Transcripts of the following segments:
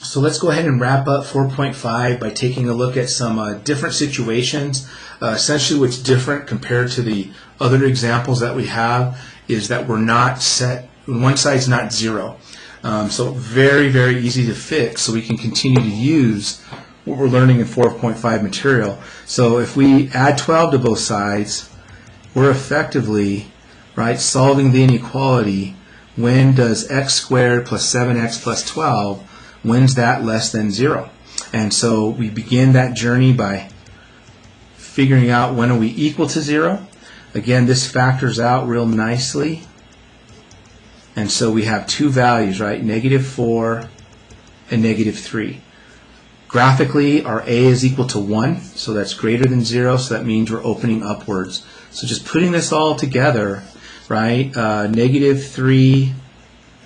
So let's go ahead and wrap up 4.5 by taking a look at some different situations. Essentially what's different compared to the other examples that we have is that we're not set, one side's not 0. So very, very easy to fix, so we can continue to use what we're learning in 4.5 material. So if we add 12 to both sides, we're effectively, right, solving the inequality. When does x squared plus 7x plus 12, when's that less than 0? And so we begin that journey by figuring out when are we equal to 0. Again, this factors out real nicely. And so we have two values, right? -4 and -3. Graphically, our a is equal to 1, so that's greater than 0, so that means we're opening upwards. So just putting this all together, right? -3,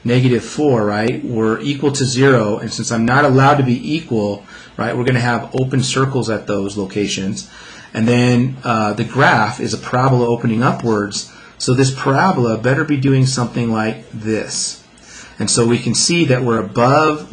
-4, right? We're equal to 0, and since I'm not allowed to be equal, right, we're going to have open circles at those locations. And then the graph is a parabola opening upwards, so this parabola better be doing something like this. And so we can see that we're above,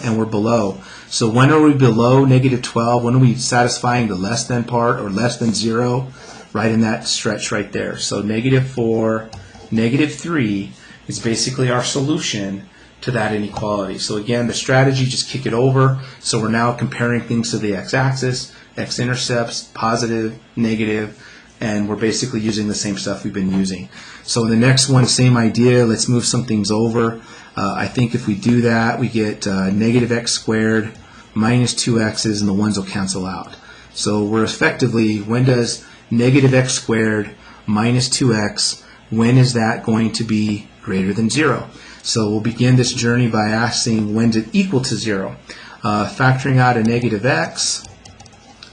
and we're below. So when are we below -12? When are we satisfying the less than part, or less than 0? Right in that stretch right there. So -4, -3 is basically our solution to that inequality. So again, the strategy, just kick it over. So we're now comparing things to the x-axis, x-intercepts, positive, negative, and we're basically using the same stuff we've been using. So in the next one, same idea. Let's move some things over. I think if we do that, we get -x squared minus 2x's, and the ones will cancel out. So we're effectively, when does -x squared minus 2x, when is that going to be greater than 0? So we'll begin this journey by asking when's it equal to 0. Factoring out a -x,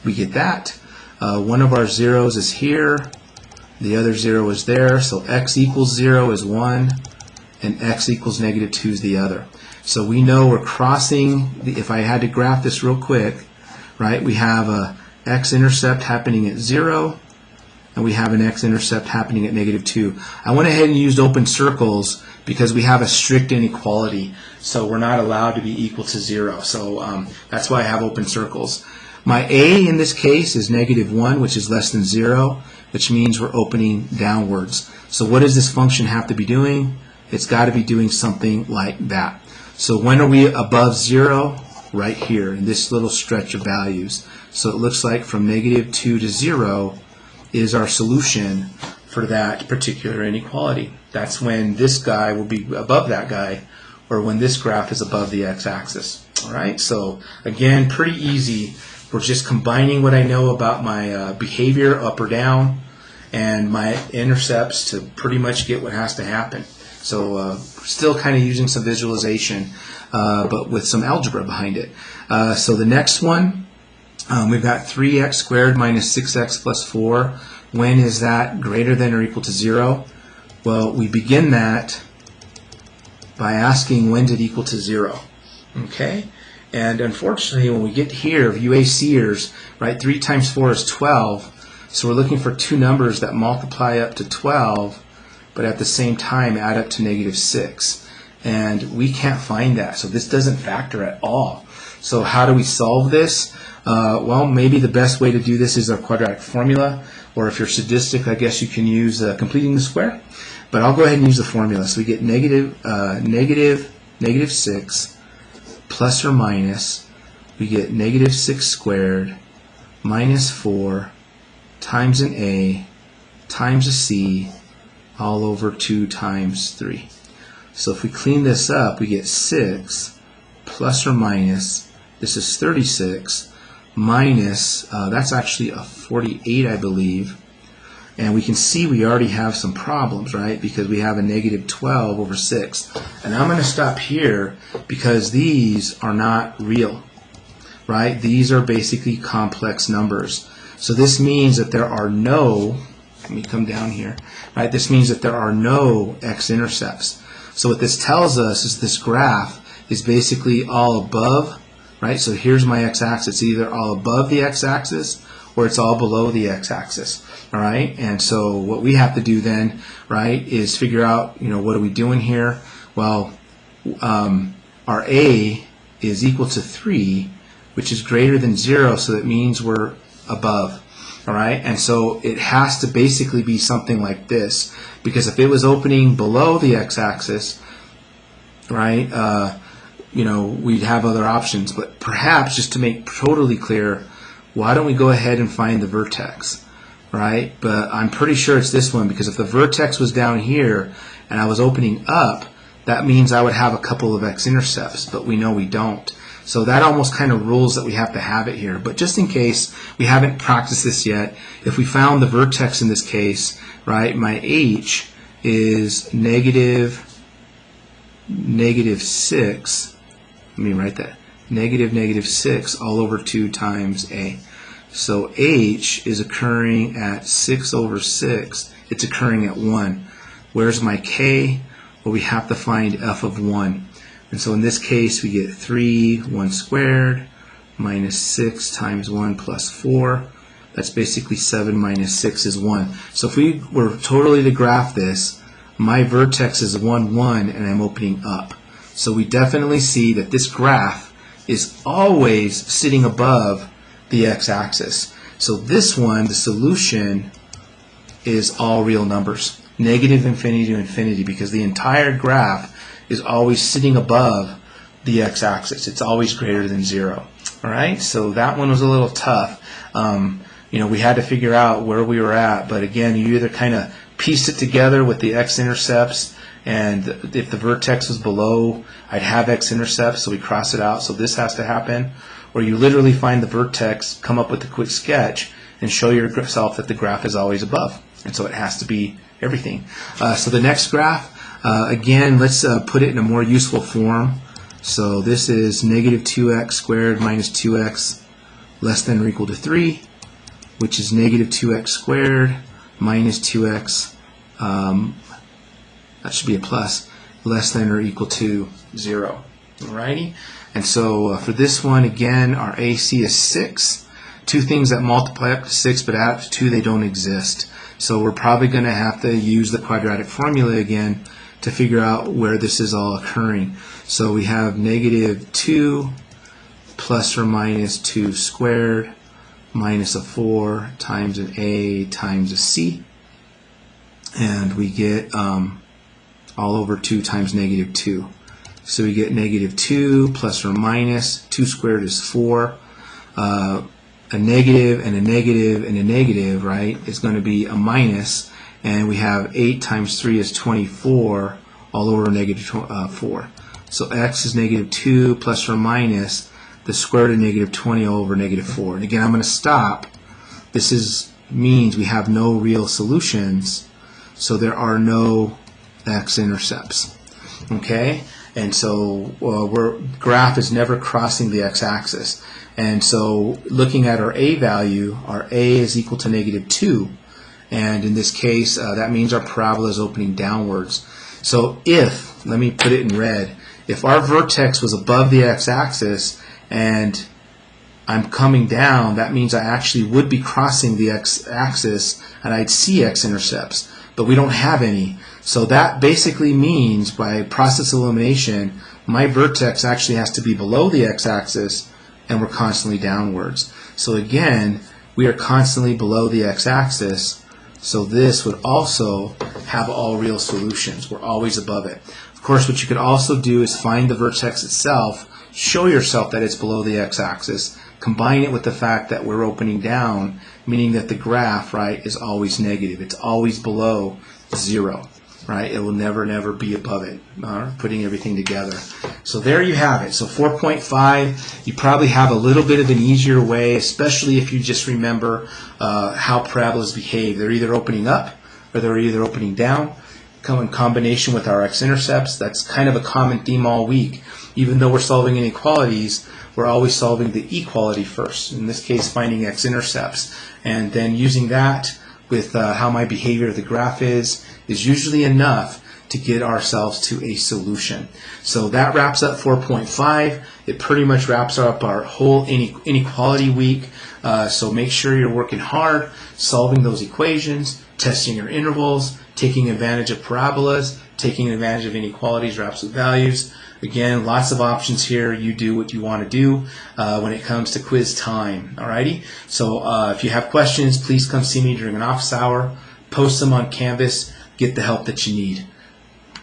we get that. One of our zeros is here, the other 0 is there, so x equals 0 is 1, and x equals -2 is the other. So we know we're crossing, if I had to graph this real quick, right, we have a x-intercept happening at 0, and we have an x-intercept happening at -2. I went ahead and used open circles because we have a strict inequality, so we're not allowed to be equal to 0. So that's why I have open circles. My a in this case is -1, which is less than 0, which means we're opening downwards. So what does this function have to be doing? It's got to be doing something like that. So when are we above 0? Right here in this little stretch of values. So it looks like from -2 to 0 is our solution for that particular inequality. That's when this guy will be above that guy, or when this graph is above the x-axis. All right, so again, pretty easy. We're just combining what I know about my behavior up or down and my intercepts to pretty much get what has to happen. So still kind of using some visualization, but with some algebra behind it. So the next one, we've got 3x squared minus 6x plus 4. When is that greater than or equal to 0? Well, we begin that by asking when's it equal to 0. Okay? And unfortunately, when we get here, UACers, right, 3 times 4 is 12. So we're looking for two numbers that multiply up to 12, but at the same time add up to -6. And we can't find that. So this doesn't factor at all. So how do we solve this? Well, maybe the best way to do this is our quadratic formula, or if you're sadistic, I guess you can use completing the square. But I'll go ahead and use the formula. So we get -6 plus or minus, we get -6 squared minus 4 times an a times a c all over 2 times 3. So if we clean this up, we get 6 plus or minus, this is 36, minus, that's actually a 48, I believe. And we can see we already have some problems, right? Because we have a -12 over 6. And I'm going to stop here because these are not real, right? These are basically complex numbers. So this means that there are no, let me come down here, right? This means that there are no x-intercepts. So what this tells us is this graph is basically all above, right? So here's my x-axis, either all above the x-axis or it's all below the x-axis. All right, and so what we have to do then, right, is figure out, what are we doing here? Well, our a is equal to 3, which is greater than 0, so that means we're above. All right, and so it has to basically be something like this, because if it was opening below the x-axis, right, you know, we'd have other options. But perhaps, just to make totally clear, why don't we go ahead and find the vertex, right? But I'm pretty sure it's this one, because if the vertex was down here and I was opening up, that means I would have a couple of x-intercepts, but we know we don't. So that almost kind of rules that we have to have it here. But just in case we haven't practiced this yet, if we found the vertex in this case, right, my h is negative 6. Let me write that. Negative 6 all over 2 times a. So h is occurring at 6 over 6. It's occurring at 1. Where's my k? Well, we have to find f of 1. And so in this case, we get 3, 1 squared, minus 6 times 1 plus 4. That's basically 7 minus 6 is 1. So if we were totally to graph this, my vertex is 1, 1, and I'm opening up. So we definitely see that this graph is always sitting above the x-axis. So this one, the solution, is all real numbers. Negative infinity to infinity, because the entire graph is always sitting above the x-axis. It's always greater than 0. All right, so that one was a little tough. You know, we had to figure out where we were at, but again, you either kind of piece it together with the x-intercepts, and if the vertex was below, I'd have x-intercepts, so we cross it out, so this has to happen, or you literally find the vertex, come up with a quick sketch, and show yourself that the graph is always above, and so it has to be everything. So the next graph, again, let's put it in a more useful form. So this is negative 2x squared minus 2x less than or equal to 3, which is negative 2x squared minus 2x, that should be a plus, less than or equal to 0. Alrighty? And so for this one, again, our AC is 6. Two things that multiply up to 6 but add up to 2, they don't exist. So we're probably going to have to use the quadratic formula again to figure out where this is all occurring. So we have negative 2 plus or minus 2 squared minus a 4 times an A times a C. And we get all over 2 times negative 2. So we get negative 2 plus or minus 2 squared is 4. A negative and a negative and a negative, right, is going to be a minus, and we have 8 times 3 is 24 all over negative 4. So x is negative 2 plus or minus the square root of negative 20 all over negative 4. And again, I'm going to stop. This means we have no real solutions, so there are no x-intercepts. Okay? And so graph is never crossing the x-axis. And so looking at our a value, our a is equal to negative 2. And in this case, that means our parabola is opening downwards. So if, let me put it in red, if our vertex was above the x-axis and I'm coming down, that means I actually would be crossing the x-axis and I'd see x-intercepts. But we don't have any. So that basically means, by process of elimination, my vertex actually has to be below the x-axis and we're constantly downwards. So again, we are constantly below the x-axis, so this would also have all real solutions. We're always above it. Of course, what you could also do is find the vertex itself, show yourself that it's below the x-axis, combine it with the fact that we're opening down, meaning that the graph, right, is always negative. It's always below 0. Right? It will never be above it, putting everything together. So there you have it. So 4.5, you probably have a little bit of an easier way, especially if you just remember how parabolas behave. They're either opening up or they're either opening down. Come in combination with our x-intercepts. That's kind of a common theme all week. Even though we're solving inequalities, we're always solving the equality first. In this case, finding x-intercepts. And then using that with how my behavior of the graph is usually enough to get ourselves to a solution. So that wraps up 4.5. It pretty much wraps up our whole inequality week. So make sure you're working hard, solving those equations, testing your intervals, taking advantage of parabolas, taking advantage of inequalities or absolute values. Again, lots of options here. You do what you want to do when it comes to quiz time. Alrighty. So if you have questions, please come see me during an office hour. Post them on Canvas. Get the help that you need.